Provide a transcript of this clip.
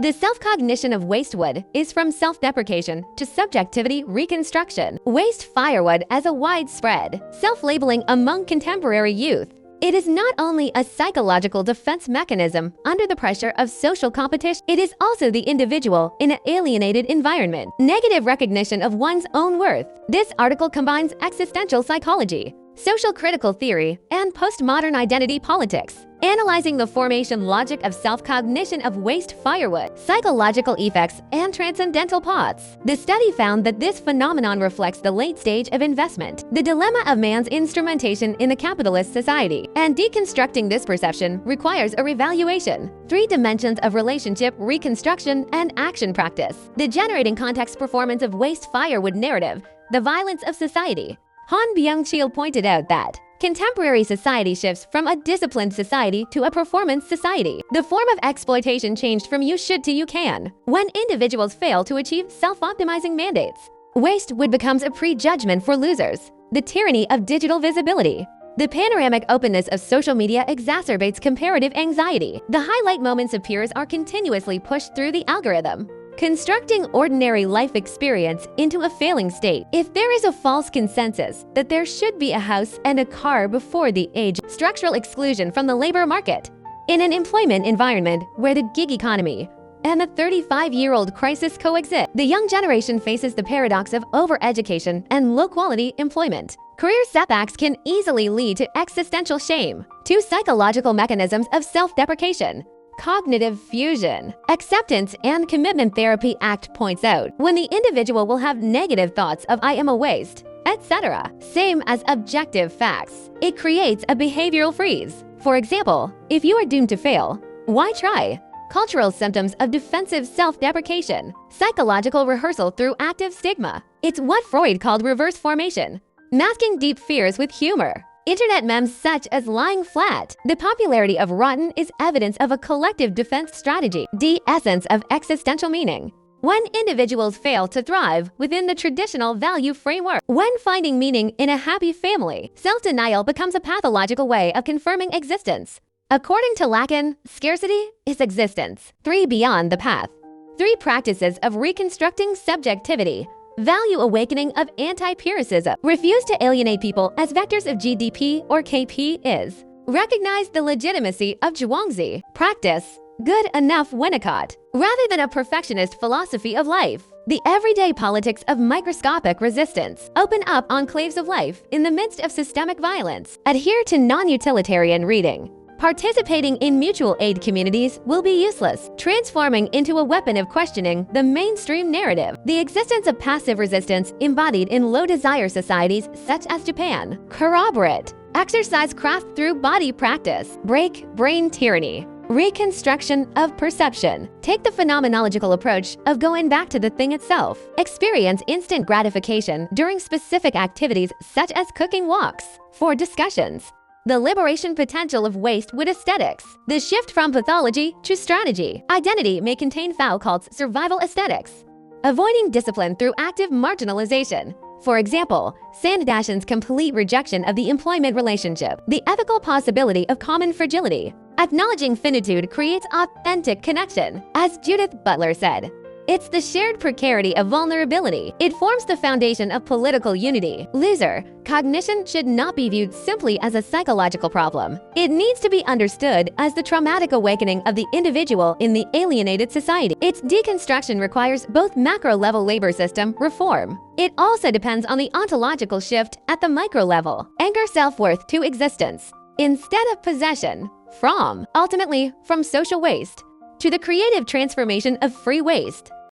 The self-cognition of wastewood is from self-deprecation to subjectivity reconstruction. Waste firewood as a widespread self-labeling among contemporary youth. It is not only a psychological defense mechanism under the pressure of social competition, it is also the individual in an alienated environment. Negative recognition of one's own worth. This article combines existential psychology, social critical theory, and postmodern identity politics, analyzing the formation logic of self-cognition of waste firewood, psychological effects, and transcendental plots. The study found that this phenomenon reflects the late stage of investment, the dilemma of man's instrumentation in the capitalist society, and deconstructing this perception requires a revaluation. 3 dimensions of relationship, reconstruction, and action practice. The generating context performance of waste firewood narrative, the violence of society. Han Byung-chul pointed out that contemporary society shifts from a disciplined society to a performance society. The form of exploitation changed from you should to you can. When individuals fail to achieve self-optimizing mandates, wastewood becomes a prejudgment for losers. The tyranny of digital visibility. The panoramic openness of social media exacerbates comparative anxiety. The highlight moments of peers are continuously pushed through the algorithm, constructing ordinary life experience into a failing state. If there is a false consensus that there should be a house and a car before the age, structural exclusion from the labor market. In an employment environment where the gig economy and the 35-year-old crisis coexist, the young generation faces the paradox of overeducation and low-quality employment. Career setbacks can easily lead to existential shame. 2 psychological mechanisms of self-deprecation. Cognitive fusion. Acceptance and Commitment Therapy Act points out when the individual will have negative thoughts of I am a waste, etc., same as objective facts. It creates a behavioral freeze. For example, if you are doomed to fail, why try? Cultural symptoms of defensive self-deprecation. Psychological rehearsal through active stigma. It's what Freud called reverse formation, masking deep fears with humor. Internet memes such as lying flat. The popularity of rotten is evidence of a collective defense strategy. The essence of existential meaning. When individuals fail to thrive within the traditional value framework. When finding meaning in a happy family, self-denial becomes a pathological way of confirming existence. According to Lacan, scarcity is existence. 3 Beyond the path. 3 practices of reconstructing subjectivity. Value awakening of anti-puricism. Refuse to alienate people as vectors of GDP or KP is. Recognize the legitimacy of Zhuangzi. Practice good enough Winnicott. Rather than a perfectionist philosophy of life, the everyday politics of microscopic resistance. Open up enclaves of life in the midst of systemic violence. Adhere to non-utilitarian reading. Participating in mutual aid communities will be useless, transforming into a weapon of questioning the mainstream narrative. The existence of passive resistance embodied in low-desire societies such as Japan. Corroborate. Exercise craft through body practice. Break brain tyranny. Reconstruction of perception. Take the phenomenological approach of going back to the thing itself. Experience instant gratification during specific activities such as cooking walks. For discussions. The liberation potential of wastewood aesthetics. The shift from pathology to strategy. Identity may contain foul cults, survival aesthetics. Avoiding discipline through active marginalization. For example, Sandashan's complete rejection of the employment relationship. The ethical possibility of common fragility. Acknowledging finitude creates authentic connection. As Judith Butler said, it's the shared precarity of vulnerability. It forms the foundation of political unity. Loser. Cognition should not be viewed simply as a psychological problem. It needs to be understood as the traumatic awakening of the individual in the alienated society. Its deconstruction requires both macro-level labor system reform. It also depends on the ontological shift at the micro-level. Anchor self-worth to existence instead of possession. Ultimately, from social waste to the creative transformation of free waste.